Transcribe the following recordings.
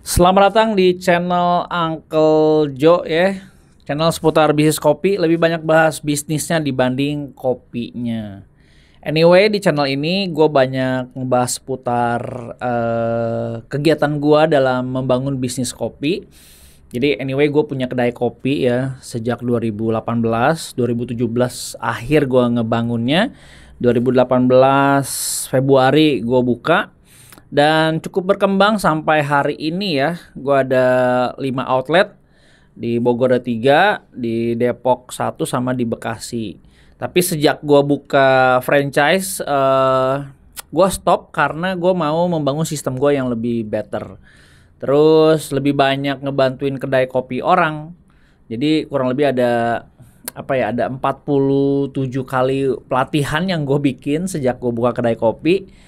Selamat datang di channel Uncle Joe ya. Channel seputar bisnis kopi, lebih banyak bahas bisnisnya dibanding kopinya. Anyway, di channel ini gue banyak ngebahas seputar kegiatan gue dalam membangun bisnis kopi. Jadi anyway, gue punya kedai kopi ya sejak 2018, 2017 akhir gue ngebangunnya. 2018 Februari gue buka. Dan cukup berkembang sampai hari ini ya. Gua ada 5 outlet. Di Bogor ada 3, di Depok 1 sama di Bekasi. Tapi sejak gua buka franchise, gua stop karena gua mau membangun sistem gua yang lebih better. Terus lebih banyak ngebantuin kedai kopi orang. Jadi kurang lebih ada ada 47 kali pelatihan yang gue bikin sejak gue buka kedai kopi.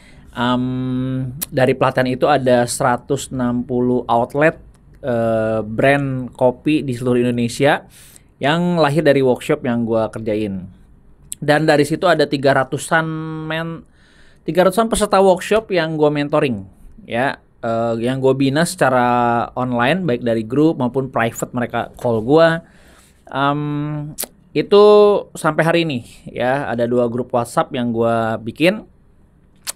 Dari pelatihan itu ada 160 outlet brand kopi di seluruh Indonesia yang lahir dari workshop yang gue kerjain. Dan dari situ ada 300-an peserta workshop yang gue mentoring ya, yang gue bina secara online baik dari grup maupun private, mereka call gue. Itu sampai hari ini ya, ada 2 grup WhatsApp yang gue bikin.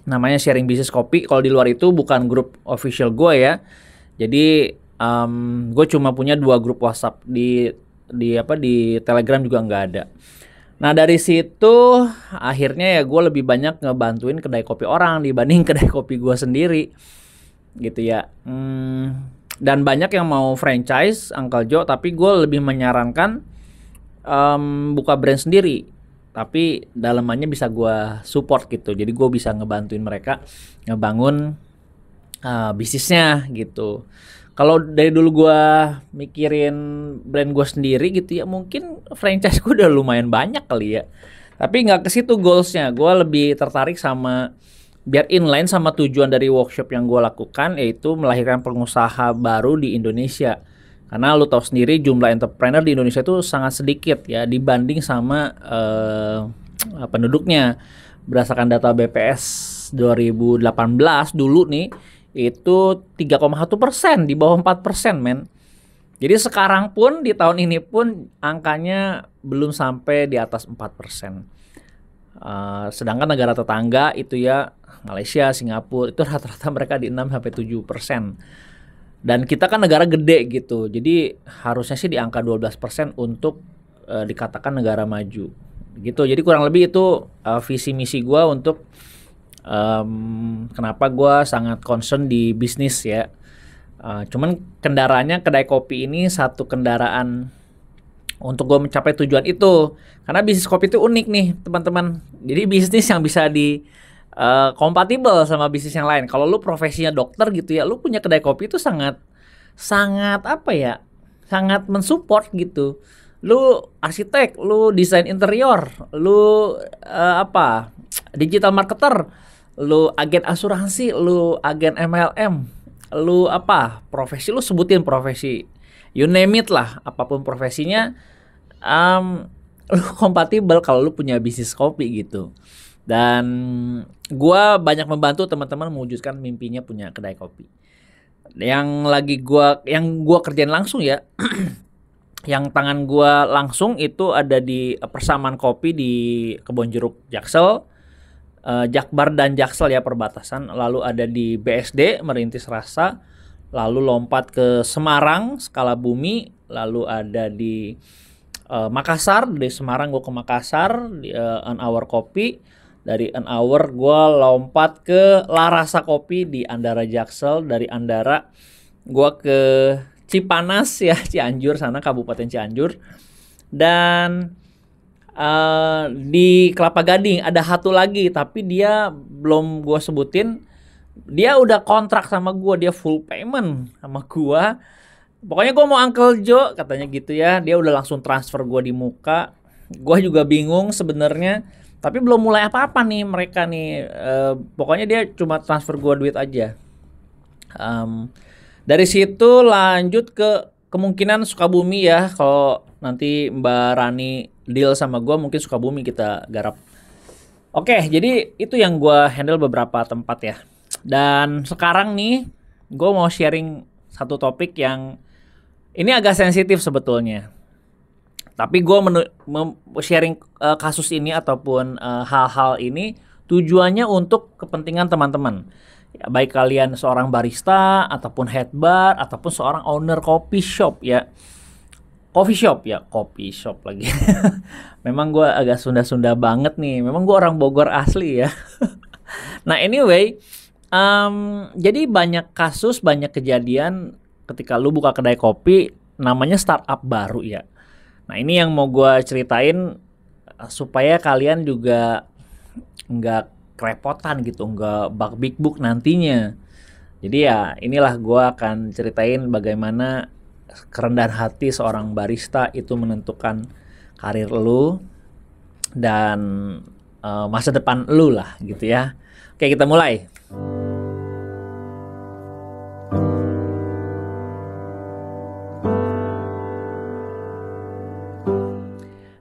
Namanya Sharing Bisnis Kopi. Kalau di luar itu bukan grup official gue ya. Jadi gue cuma punya 2 grup WhatsApp, di Telegram juga nggak ada. Nah dari situ akhirnya ya gue lebih banyak ngebantuin kedai kopi orang dibanding kedai kopi gue sendiri gitu ya. Dan banyak yang mau franchise Uncle Joe, tapi gue lebih menyarankan buka brand sendiri, tapi dalamannya bisa gue support gitu. Jadi gue bisa ngebantuin mereka ngebangun bisnisnya gitu. Kalau dari dulu gue mikirin brand gue sendiri gitu ya, mungkin franchise gue udah lumayan banyak kali ya. Tapi nggak ke situ goalsnya. Gue lebih tertarik sama biar inline sama tujuan dari workshop yang gue lakukan, yaitu melahirkan pengusaha baru di Indonesia. Karena lu tahu sendiri jumlah entrepreneur di Indonesia itu sangat sedikit ya dibanding sama penduduknya. Berdasarkan data BPS 2018 dulu nih, itu 3,1%, di bawah 4% men. Jadi sekarang pun di tahun ini pun angkanya belum sampai di atas 4%. Sedangkan negara tetangga itu ya Malaysia, Singapura itu rata-rata mereka di 6-7%. Dan kita kan negara gede gitu, jadi harusnya sih di angka 12% untuk dikatakan negara maju gitu. Jadi kurang lebih itu visi misi gue untuk kenapa gue sangat concern di bisnis ya. Cuman kendaraannya kedai kopi ini satu kendaraan untuk gue mencapai tujuan itu. Karena bisnis kopi itu unik nih teman-teman. Jadi bisnis yang bisa kompatibel sama bisnis yang lain. Kalau lu profesinya dokter gitu ya, lu punya kedai kopi itu sangat sangat mensupport gitu. Lu arsitek, lu desain interior, lu digital marketer, lu agen asuransi, lu agen MLM, lu profesi lu sebutin profesi, you name it lah, apapun profesinya, lu kompatibel kalau lu punya bisnis kopi gitu. Dan gua banyak membantu teman-teman mewujudkan mimpinya punya kedai kopi. Yang gua kerjain langsung ya, yang tangan gua langsung itu ada di Persamaan Kopi di Kebonjeruk Jaksel, Jakbar dan Jaksel ya, perbatasan. Lalu ada di BSD Merintis Rasa, lalu lompat ke Semarang Skala Bumi, lalu ada di Makassar. Dari Semarang gua ke Makassar di An Hour Kopi. Dari An Hour gue lompat ke Larasa Kopi di Andara Jaksel. Dari Andara gue ke Cipanas ya, Cianjur sana, Kabupaten Cianjur. Dan di Kelapa Gading ada satu lagi, tapi dia belum gue sebutin. Dia udah kontrak sama gue, dia full payment sama gue. Pokoknya gue mau Uncle Joe katanya gitu ya. Dia udah langsung transfer gue di muka. Gue juga bingung sebenarnya, tapi belum mulai apa-apa nih mereka nih. Pokoknya dia cuma transfer gua duit aja. Dari situ lanjut ke kemungkinan Sukabumi ya. Kalau nanti Mbak Rani deal sama gua, mungkin Sukabumi kita garap. Oke, jadi itu yang gua handle beberapa tempat ya. Dan sekarang nih gua mau sharing satu topik yang ini agak sensitif sebetulnya. Tapi gue sharing kasus ini ataupun hal-hal ini tujuannya untuk kepentingan teman-teman. Ya, baik kalian seorang barista ataupun head bar ataupun seorang owner coffee shop ya. Coffee shop lagi. Memang gue agak Sunda-Sunda banget nih. Memang gue orang Bogor asli ya. Nah anyway, jadi banyak kasus, banyak kejadian ketika lu buka kedai kopi namanya startup baru ya. Nah ini yang mau gue ceritain supaya kalian juga nggak kerepotan gitu, nggak bug big book nantinya. Jadi ya inilah gue akan ceritain bagaimana kerendahan hati seorang barista itu menentukan karir lu dan masa depan lu lah gitu ya. Oke kita mulai.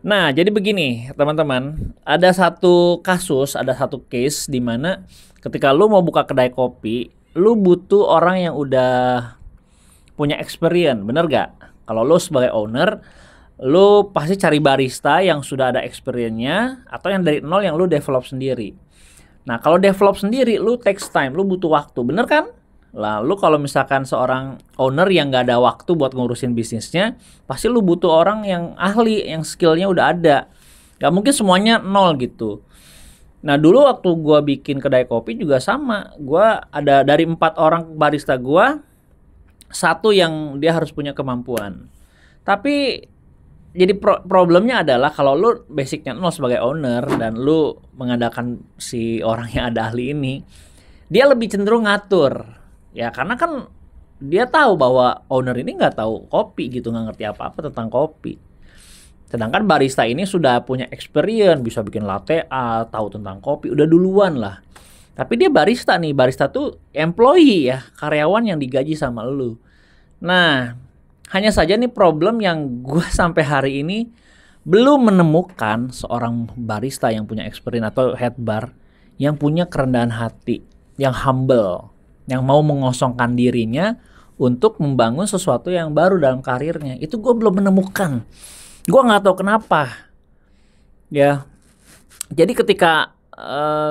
Nah, jadi begini, teman-teman. Ada satu kasus, ada satu case di mana ketika lu mau buka kedai kopi, lu butuh orang yang udah punya experience, bener gak? Kalau lu sebagai owner, lu pasti cari barista yang sudah ada experience-nya atau yang dari nol yang lu develop sendiri. Nah, kalau develop sendiri, lu takes time, lu butuh waktu, bener kan? Lalu kalau misalkan seorang owner yang nggak ada waktu buat ngurusin bisnisnya, pasti lu butuh orang yang ahli, yang skillnya udah ada. Gak mungkin semuanya nol gitu. Nah dulu waktu gue bikin kedai kopi juga sama. Gue ada dari 4 orang barista gue, 1 yang dia harus punya kemampuan. Tapi jadi problemnya adalah kalau lu basicnya nol sebagai owner dan lu mengandalkan si orang yang ada ahli ini, dia lebih cenderung ngatur. Ya karena kan dia tahu bahwa owner ini nggak tahu kopi gitu, nggak ngerti apa-apa tentang kopi. Sedangkan barista ini sudah punya experience, bisa bikin latte art, tahu tentang kopi, udah duluan lah. Tapi dia barista nih, barista tuh employee ya, karyawan yang digaji sama lu. Nah, hanya saja nih problem yang gue sampai hari ini belum menemukan seorang barista yang punya experience atau head bar yang punya kerendahan hati, yang humble, yang mau mengosongkan dirinya untuk membangun sesuatu yang baru dalam karirnya. Itu gue belum menemukan. Gue nggak tahu kenapa. Ya, jadi ketika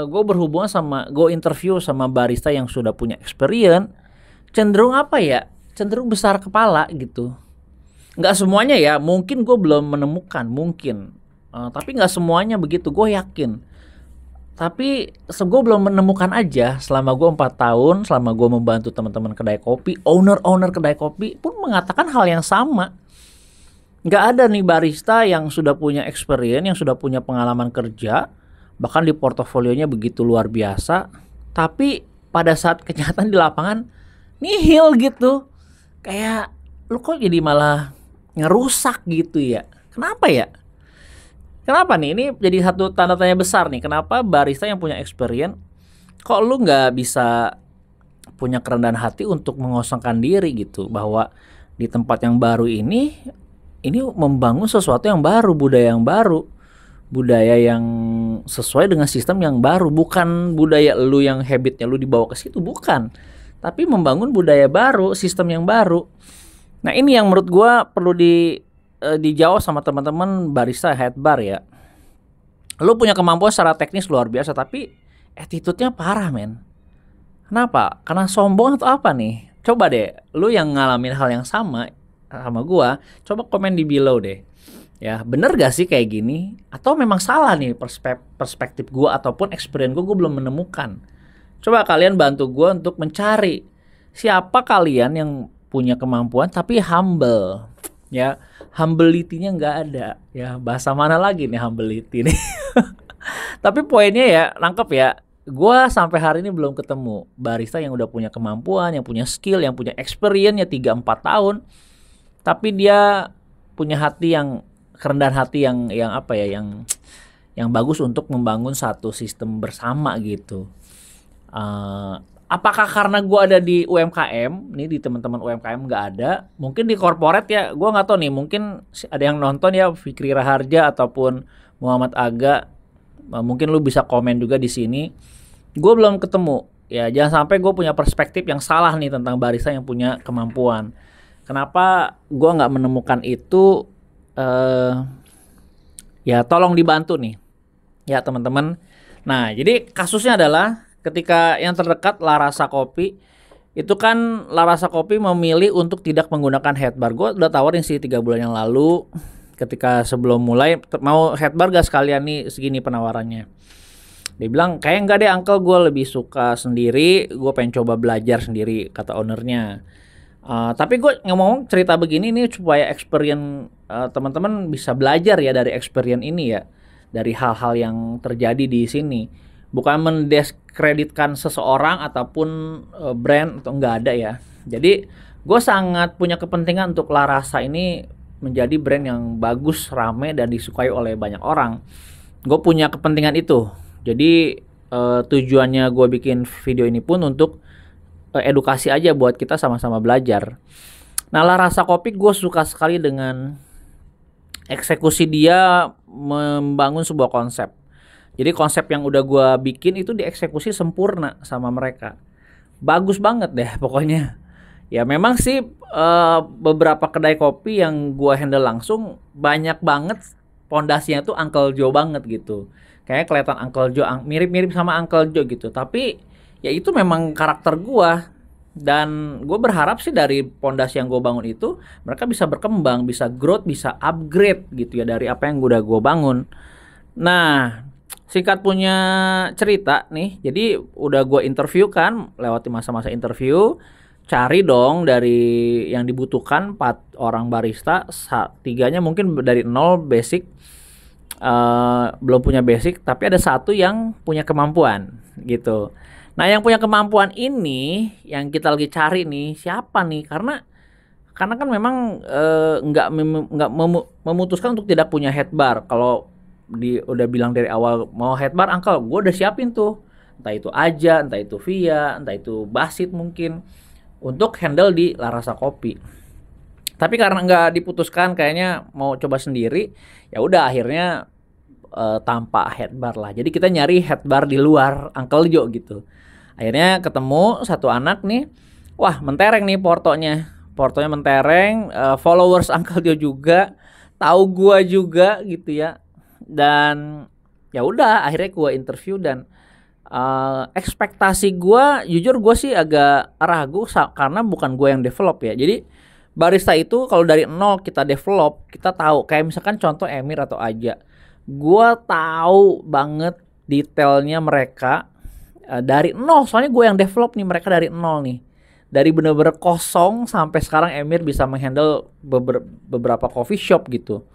gue interview sama barista yang sudah punya experience, cenderung apa ya? Cenderung besar kepala gitu. Nggak semuanya ya. Mungkin gue belum menemukan, mungkin. Tapi nggak semuanya begitu. Gue yakin. Tapi gue belum menemukan aja selama gue 4 tahun, selama gue membantu teman-teman kedai kopi, owner kedai kopi pun mengatakan hal yang sama. Nggak ada nih barista yang sudah punya experience, yang sudah punya pengalaman kerja, bahkan di portofolionya begitu luar biasa, tapi pada saat kenyataan di lapangan, nihil gitu. Kayak, lu kok jadi malah ngerusak gitu ya? Kenapa ya? Kenapa nih? Ini jadi satu tanda tanya besar nih. Kenapa barista yang punya experience, kok lu nggak bisa punya kerendahan hati untuk mengosongkan diri gitu, bahwa di tempat yang baru ini membangun sesuatu yang baru, budaya yang sesuai dengan sistem yang baru, bukan budaya lu yang habitnya lu dibawa ke situ, bukan. Tapi membangun budaya baru, sistem yang baru. Nah ini yang menurut gua perlu dijawab sama teman-teman barista head bar ya. Lu punya kemampuan secara teknis luar biasa, tapi attitude-nya parah men. Kenapa? Karena sombong atau apa nih? Coba deh, lu yang ngalamin hal yang sama gua, coba komen di below deh. Ya, bener gak sih kayak gini? Atau memang salah nih perspektif gua ataupun experience gua belum menemukan. Coba kalian bantu gua untuk mencari siapa kalian yang punya kemampuan tapi humble. Ya, humility-nya nggak ada. Ya, bahasa mana lagi nih humility nih? Tapi poinnya ya, nangkep ya. Gua sampai hari ini belum ketemu barista yang udah punya kemampuan, yang punya skill, yang punya experience-nya 3-4 tahun. Tapi dia punya hati yang kerendahan hati yang apa ya, yang bagus untuk membangun satu sistem bersama gitu. Apakah karena gue ada di UMKM, nih di teman-teman UMKM nggak ada, mungkin di corporate ya, gue nggak tahu nih, mungkin ada yang nonton ya, Fikri Raharja ataupun Muhammad Aga, mungkin lu bisa komen juga di sini. Gue belum ketemu ya jangan sampai gue punya perspektif yang salah nih tentang barista yang punya kemampuan. Kenapa gue nggak menemukan itu? Ya tolong dibantu nih ya teman-teman. Nah jadi kasusnya adalah ketika yang terdekat Larasa Kopi itu kan Larasa Kopi memilih untuk tidak menggunakan headbar. Gue udah tawarin sih 3 bulan yang lalu ketika sebelum mulai mau headbar gak sekalian nih segini penawarannya. Dia bilang kayak enggak deh uncle, gue lebih suka sendiri, gue pengen coba belajar sendiri kata ownernya. Tapi gue ngomong cerita begini nih supaya experience teman-teman bisa belajar ya dari experience ini ya, dari hal-hal yang terjadi di sini. Bukan mendiskreditkan seseorang ataupun brand atau enggak ada ya. Jadi gue sangat punya kepentingan untuk Larasa ini menjadi brand yang bagus, rame dan disukai oleh banyak orang. Gue punya kepentingan itu. Jadi tujuannya gue bikin video ini pun untuk edukasi aja buat kita sama-sama belajar. Nah Larasa Kopi gue suka sekali dengan eksekusi dia membangun sebuah konsep. Jadi konsep yang udah gue bikin itu dieksekusi sempurna sama mereka. Bagus banget deh pokoknya. Ya memang sih beberapa kedai kopi yang gue handle langsung banyak banget pondasinya tuh Uncle Joe banget gitu. Kayaknya kelihatan Uncle Joe mirip-mirip sama Uncle Joe gitu. Tapi ya itu memang karakter gue. Dan gue berharap sih dari pondasi yang gue bangun itu mereka bisa berkembang, bisa growth, bisa upgrade gitu ya dari apa yang udah gue bangun. Nah singkat punya cerita nih, jadi udah gue interview kan, lewati masa-masa interview, cari dong dari yang dibutuhkan 4 orang barista, 3-nya mungkin dari nol basic, belum punya basic, tapi ada 1 yang punya kemampuan gitu. Nah yang punya kemampuan ini yang kita lagi cari nih siapa nih? Karena kan memang nggak memutuskan untuk tidak punya headbar. Kalau udah bilang dari awal mau headbar uncle, gue udah siapin tuh, entah itu Aja, entah itu Via, entah itu Basit mungkin untuk handle di Larasa Kopi. Tapi karena nggak diputuskan kayaknya mau coba sendiri, ya udah akhirnya tanpa headbar lah. Jadi kita nyari headbar di luar Uncle Joe gitu. Akhirnya ketemu 1 anak nih, wah mentereng nih portonya mentereng, followers Uncle Joe juga, tahu gua juga gitu ya. Dan ya udah akhirnya gue interview dan ekspektasi gue jujur gue sih agak ragu karena bukan gue yang develop ya. Jadi barista itu kalau dari nol kita develop, kita tahu kayak misalkan contoh Emir atau Aja, gue tahu banget detailnya mereka dari nol, soalnya gue yang develop nih mereka dari nol nih, dari bener-bener kosong sampai sekarang Emir bisa menghandle beberapa coffee shop gitu.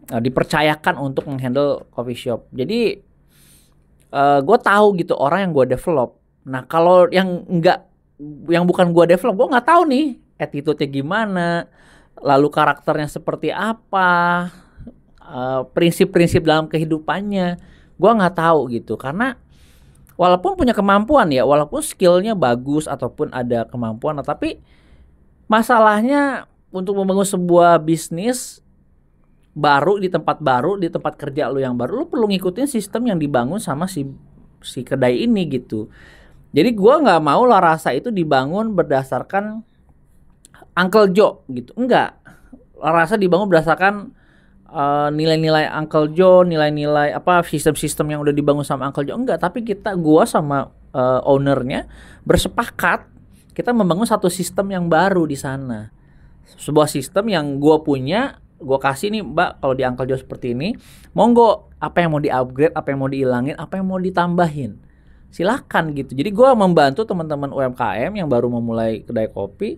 Dipercayakan untuk menghandle coffee shop. Jadi gue tahu gitu orang yang gue develop. Nah kalau yang bukan gue develop, gue nggak tahu nih attitude-nya gimana, lalu karakternya seperti apa, prinsip-prinsip dalam kehidupannya, gue nggak tahu gitu. Karena walaupun punya kemampuan ya, walaupun skillnya bagus ataupun ada kemampuan, tapi masalahnya untuk membangun sebuah bisnis baru di tempat kerja lu yang baru, lu perlu ngikutin sistem yang dibangun sama si kedai ini gitu. Jadi gua nggak mau Larasa itu dibangun berdasarkan Uncle Joe gitu, enggak. Larasa dibangun berdasarkan nilai-nilai Uncle Joe, nilai-nilai apa sistem-sistem yang udah dibangun sama Uncle Joe, enggak. Tapi gua sama ownernya bersepakat kita membangun satu sistem yang baru di sana, sebuah sistem yang gua punya. Gue kasih nih Mbak, kalau di Uncle Joe seperti ini, monggo apa yang mau di-upgrade, apa yang mau dihilangin, apa yang mau ditambahin, silakan gitu. Jadi gue membantu teman-teman UMKM yang baru memulai kedai kopi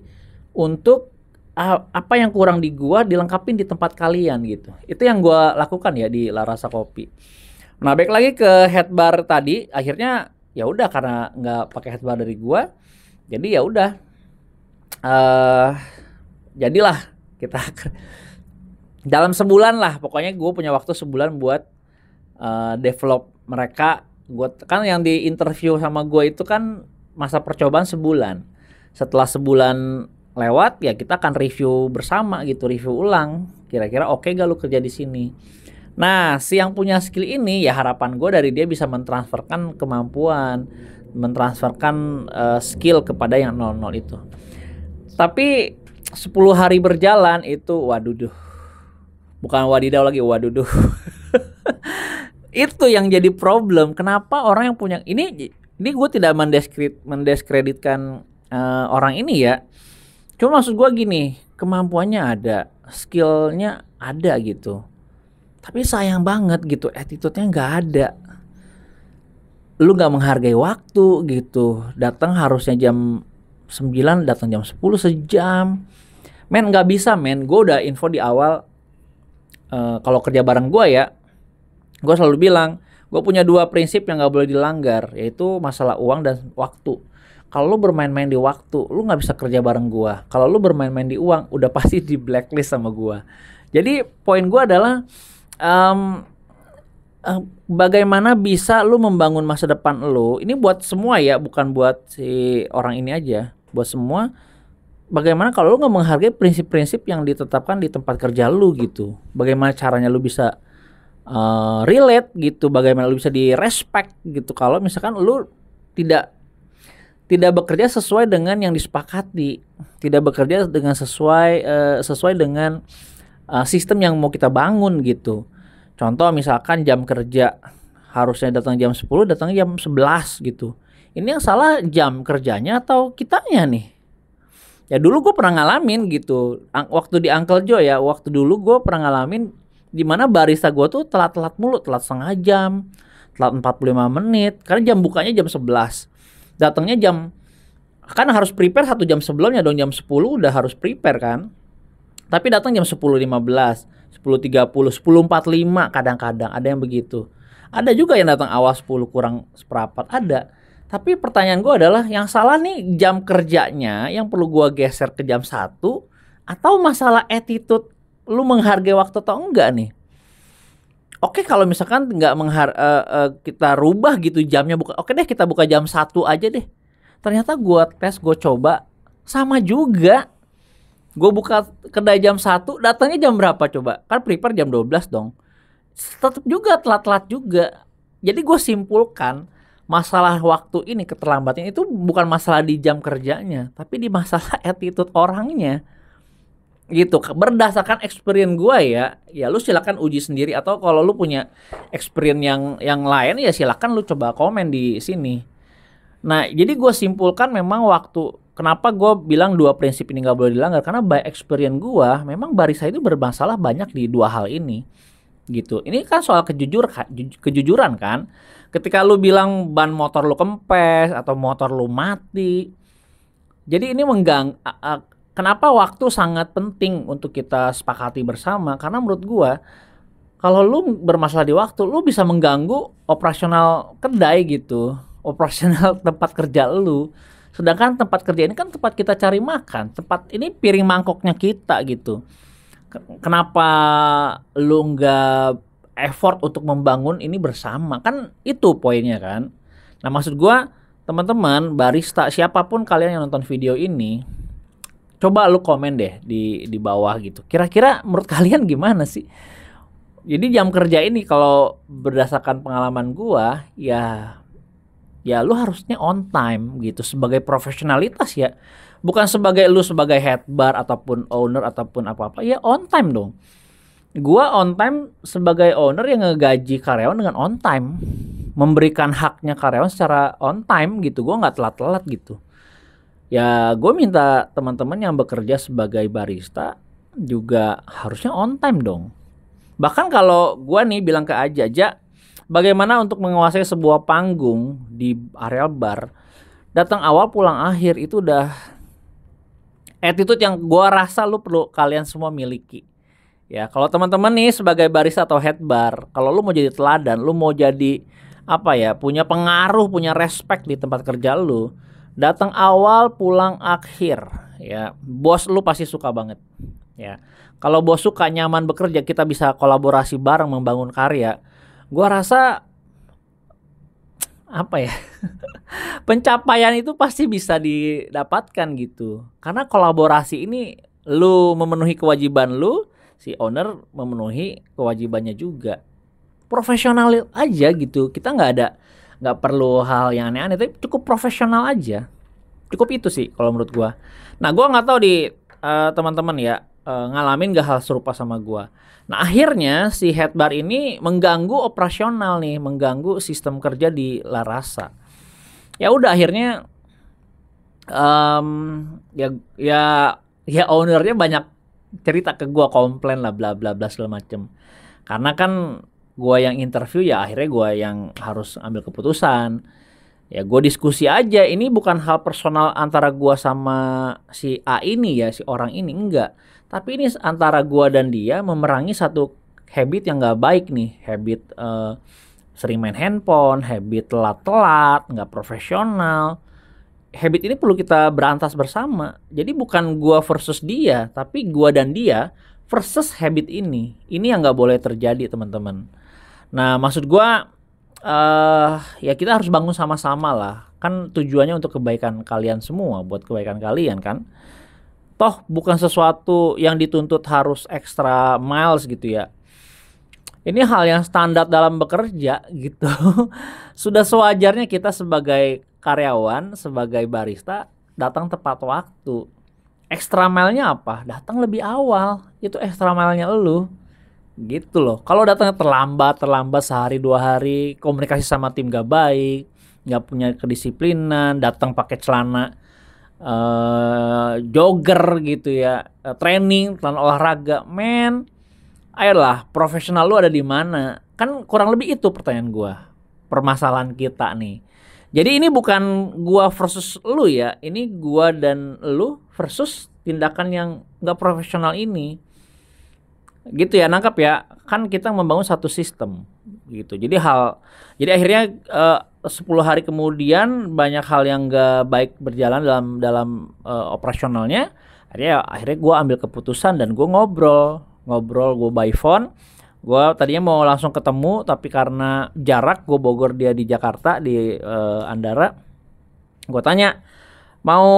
untuk apa yang kurang di gue dilengkapin di tempat kalian gitu. Itu yang gue lakukan ya di Larasa Kopi. Nah baik lagi ke headbar tadi, akhirnya ya udah karena nggak pakai headbar dari gue, jadi ya udah jadilah kita dalam sebulan lah, pokoknya gue punya waktu sebulan buat develop mereka. Gue kan yang di interview sama gue itu kan masa percobaan sebulan. Setelah sebulan lewat ya kita akan review bersama gitu, review ulang. Kira-kira oke gak lu kerja di sini? Nah si yang punya skill ini ya harapan gue dari dia bisa mentransferkan kemampuan, mentransferkan skill kepada yang 00 itu. Tapi 10 hari berjalan itu waduh. Bukan wadidaw lagi, waduh. Itu yang jadi problem. Kenapa orang yang punya ini gue tidak mendiskreditkan orang ini ya. Cuma maksud gue gini, kemampuannya ada, skillnya ada gitu. Tapi sayang banget gitu, attitude-nya nggak ada. Lu nggak menghargai waktu gitu. Datang harusnya jam 9, datang jam 10 sejam. Men nggak bisa men. Gue udah info di awal. Kalau kerja bareng gue ya, gue selalu bilang, gue punya 2 prinsip yang gak boleh dilanggar, yaitu masalah uang dan waktu. Kalau lu bermain-main di waktu, lu gak bisa kerja bareng gue. Kalau lu bermain-main di uang, udah pasti di blacklist sama gue. Jadi poin gue adalah bagaimana bisa lu membangun masa depan lu. Ini buat semua ya, bukan buat si orang ini aja, buat semua. Bagaimana kalau lu nggak menghargai prinsip-prinsip yang ditetapkan di tempat kerja lu gitu? Bagaimana caranya lu bisa relate gitu? Bagaimana lu bisa di-respect gitu? Kalau misalkan lu tidak bekerja sesuai dengan yang disepakati, tidak bekerja dengan sesuai dengan sistem yang mau kita bangun gitu. Contoh misalkan jam kerja harusnya datang jam 10, datang jam 11 gitu. Ini yang salah jam kerjanya atau kitanya nih? Ya dulu gue pernah ngalamin gitu. Waktu di Uncle Joe ya, waktu dulu gue pernah ngalamin dimana barista gue tuh telat-telat mulu, telat setengah jam, telat 45 menit. Karena jam bukanya jam 11. Datangnya kan harus prepare 1 jam sebelumnya dong, jam 10 udah harus prepare kan. Tapi datang jam 10.15, 10.30, 10.45 kadang-kadang, ada yang begitu. Ada juga yang datang awal 10 kurang seperempat, ada. Tapi pertanyaan gue adalah yang salah nih jam kerjanya yang perlu gue geser ke jam 1 atau masalah attitude lu menghargai waktu atau enggak nih. Oke kalau misalkan nggak kita rubah gitu jamnya, oke deh kita buka jam 1 aja deh. Ternyata gue tes, gue coba sama juga. Gue buka kedai jam 1, datangnya jam berapa coba? Kan prepare jam 12 dong. Tetap juga telat-telat juga. Jadi gue simpulkan masalah waktu ini, keterlambatannya itu bukan masalah di jam kerjanya, tapi di masalah attitude orangnya. Gitu. Berdasarkan experience gue ya lu silakan uji sendiri, atau kalau lu punya experience yang lain ya silakan lu coba komen di sini. Nah, jadi gue simpulkan memang kenapa gue bilang 2 prinsip ini gak boleh dilanggar, karena by experience gue memang barista itu bermasalah banyak di 2 hal ini. Gitu. Ini kan soal kejujuran kan. Ketika lu bilang ban motor lu kempes atau motor lu mati. Jadi ini kenapa waktu sangat penting untuk kita sepakati bersama, karena menurut gua kalau lu bermasalah di waktu, lu bisa mengganggu operasional kedai gitu, operasional tempat kerja lu. Sedangkan tempat kerja ini kan tempat kita cari makan, tempat ini piring mangkoknya kita gitu. Kenapa lu nggak effort untuk membangun ini bersama? Kan itu poinnya kan. Nah maksud gua teman-teman barista, siapapun kalian yang nonton video ini, coba lu komen deh di bawah gitu. Kira-kira menurut kalian gimana sih? Jadi jam kerja ini kalau berdasarkan pengalaman gua ya lu harusnya on time gitu sebagai profesionalitas ya. Bukan sebagai head bar ataupun owner ataupun apa-apa, ya on time dong. Gua on time sebagai owner yang ngegaji karyawan dengan on time, memberikan haknya karyawan secara on time gitu. Gua nggak telat-telat gitu. Ya gue minta teman-teman yang bekerja sebagai barista juga harusnya on time dong. Bahkan kalau gua nih bilang ke Aja, bagaimana untuk menguasai sebuah panggung di area bar, datang awal pulang akhir, itu udah attitude yang gua rasa lu perlu kalian semua miliki. Ya, kalau teman-teman nih sebagai barista atau head bar, kalau lu mau jadi teladan, lu mau jadi punya pengaruh, punya respect di tempat kerja lu, datang awal, pulang akhir, ya. Bos lu pasti suka banget. Ya. Kalau bos suka, nyaman bekerja, kita bisa kolaborasi bareng membangun karya. Gua rasa pencapaian itu pasti bisa didapatkan gitu. Karena kolaborasi ini lu memenuhi kewajiban lu, si owner memenuhi kewajibannya juga. Profesional aja gitu. Kita nggak nggak perlu hal yang aneh-aneh, tapi cukup profesional aja. Cukup itu sih kalau menurut gua. Nah, gua nggak tahu di teman-teman ya ngalamin gak hal serupa sama gua. Nah, akhirnya si headbar ini mengganggu operasional nih, mengganggu sistem kerja di Larasa. Ya udah akhirnya ya ya ya ownernya banyak cerita ke gua, komplain lah bla bla bla segala macem. Karena kan gua yang interview, ya akhirnya gua yang harus ambil keputusan. Ya gue diskusi aja, ini bukan hal personal antara gua sama si A ini ya, si orang ini, enggak. Tapi ini antara gua dan dia memerangi satu habit yang nggak baik nih, habit sering main handphone, habit telat-telat, nggak profesional. Habit ini perlu kita berantas bersama. Jadi bukan gua versus dia, tapi gua dan dia versus habit ini. Ini yang nggak boleh terjadi, teman-teman. Nah, maksud gua ya kita harus bangun sama-sama lah. Kan tujuannya untuk kebaikan kalian semua, buat kebaikan kalian kan. Toh bukan sesuatu yang dituntut harus extra miles gitu ya. Ini hal yang standar dalam bekerja gitu. Sudah sewajarnya kita sebagai karyawan, sebagai barista datang tepat waktu. Extra mile-nya apa? Datang lebih awal. Itu extra mile-nya elu. Gitu loh. Kalau datangnya terlambat sehari 2 hari, komunikasi sama tim gak baik, gak punya kedisiplinan, datang pakai celana jogger gitu ya, training, celana olahraga, men, ayolah, profesional lu ada di mana? Kan kurang lebih itu pertanyaan gua, permasalahan kita nih. Jadi ini bukan gua versus lu ya, ini gua dan lu versus tindakan yang gak profesional ini. Gitu ya, nangkap ya, kan kita membangun satu sistem gitu. Jadi akhirnya 10 hari kemudian banyak hal yang gak baik berjalan dalam operasionalnya. Akhirnya gue ambil keputusan dan gue ngobrol gue by phone. Gue tadinya mau langsung ketemu, tapi karena jarak, gue Bogor, dia di Jakarta di Andara. Gue tanya, mau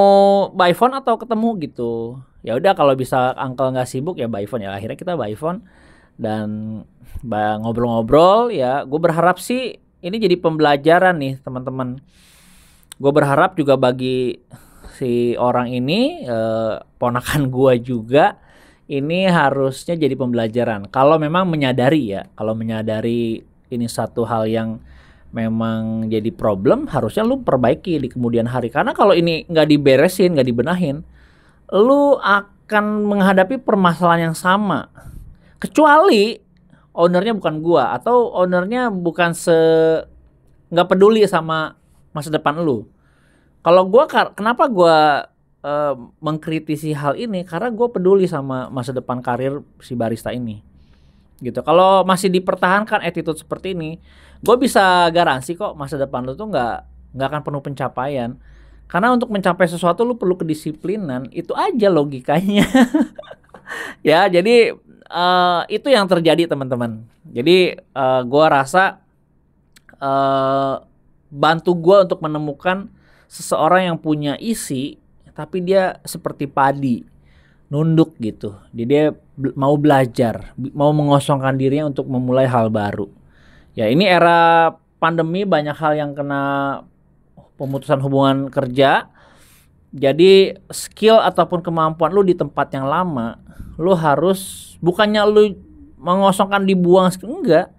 by phone atau ketemu gitu. Ya udah, kalau bisa uncle nggak sibuk ya by phone. Ya akhirnya kita by phone dan ngobrol-ngobrol. Ya gue berharap sih ini jadi pembelajaran nih teman-teman. Gue berharap juga bagi si orang ini, ponakan gue juga, ini harusnya jadi pembelajaran. Kalau memang menyadari ya, kalau menyadari ini satu hal yang memang jadi problem, harusnya lu perbaiki di kemudian hari. Karena kalau ini nggak diberesin, nggak dibenahin, lu akan menghadapi permasalahan yang sama. Kecuali ownernya bukan gua, atau ownernya bukan nggak peduli sama masa depan lu. Kalau gua, kenapa gua mengkritisi hal ini? Karena gua peduli sama masa depan karir si barista ini. Gitu. Kalau masih dipertahankan attitude seperti ini, gue bisa garansi kok masa depan lu tuh nggak akan penuh pencapaian. Karena untuk mencapai sesuatu lu perlu kedisiplinan, itu aja logikanya. Ya, jadi itu yang terjadi teman-teman. Jadi gue rasa bantu gue untuk menemukan seseorang yang punya isi, tapi dia seperti padi, nunduk gitu. Jadi dia mau belajar, mau mengosongkan dirinya untuk memulai hal baru. Ya, ini era pandemi, banyak hal yang kena pemutusan hubungan kerja. Jadi skill ataupun kemampuan lu di tempat yang lama, lu harus, bukannya lu mengosongkan, dibuang, enggak,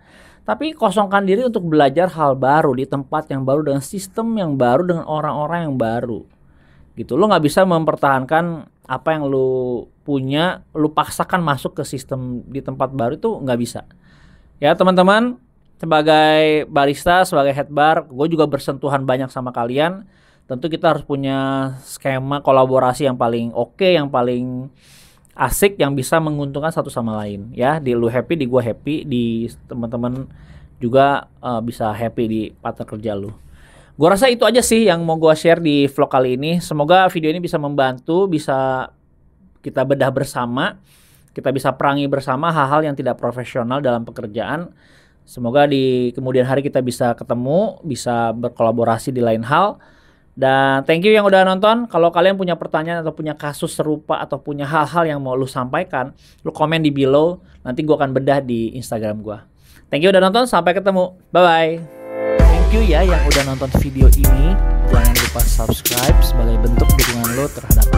tapi kosongkan diri untuk belajar hal baru di tempat yang baru, dengan sistem yang baru, dengan orang-orang yang baru. Gitu. Lu nggak bisa mempertahankan apa yang lu punya, lu paksakan masuk ke sistem di tempat baru, itu nggak bisa. Ya teman-teman, sebagai barista, sebagai head bar, gue juga bersentuhan banyak sama kalian. Tentu kita harus punya skema kolaborasi yang paling oke, yang paling asik, yang bisa menguntungkan satu sama lain. Ya, di lu happy, di gue happy, di teman-teman juga bisa happy di partner kerja lu. Gue rasa itu aja sih yang mau gue share di vlog kali ini. Semoga video ini bisa membantu, bisa kita bedah bersama, kita bisa perangi bersama hal-hal yang tidak profesional dalam pekerjaan. Semoga di kemudian hari kita bisa ketemu, bisa berkolaborasi di lain hal. Dan thank you yang udah nonton. Kalau kalian punya pertanyaan atau punya kasus serupa atau punya hal-hal yang mau lu sampaikan, lu komen di below. Nanti gue akan bedah di Instagram gue. Thank you udah nonton, sampai ketemu. Bye-bye. you ya yang udah nonton video ini. Jangan lupa subscribe sebagai bentuk dukungan lo terhadap